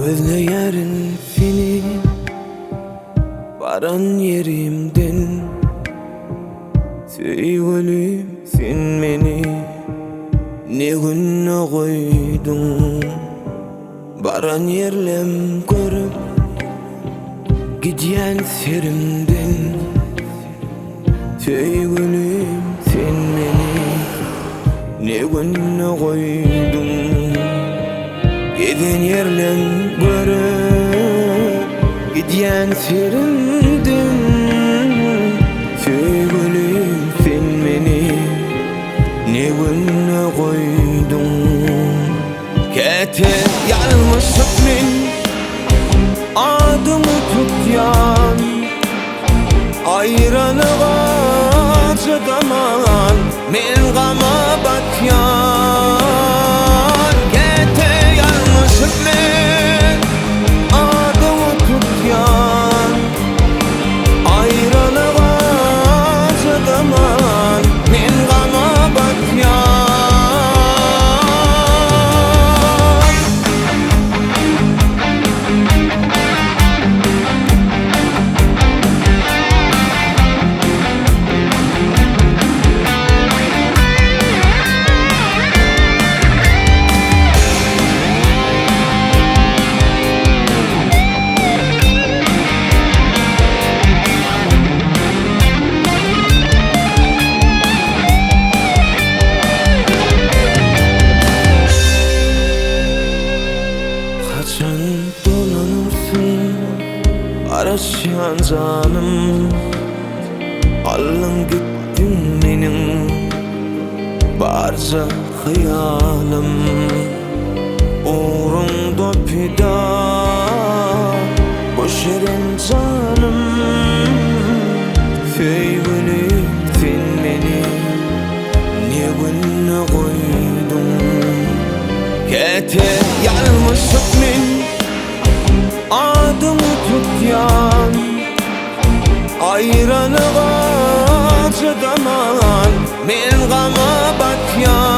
Özleyerin seni varan yerimden. Sevgilim sen beni ne günne koydun. Baran yerlem görüp gidiyen serimden. Sevgilim sen beni ne günne koydun. Giden yerlem görüp gidiyen serimden. Sevgilim sen beni ne günne koydun. Kete yalmışık men adımı tutyan. Ayranığa çıdaman men gama batyan. Kete yalmışık men adımı tutyan. Ayranığa çıdaman men gama batyan. Kaçan dolanırsın araşan canım. Alın gittin benim barca hayalım. Uğrunda pida boşerin canım. Sevgilim sen beni ne günne koydun. Kete yalmışık men adımı tutyan. Ayranığa çıdaman men gama batyan.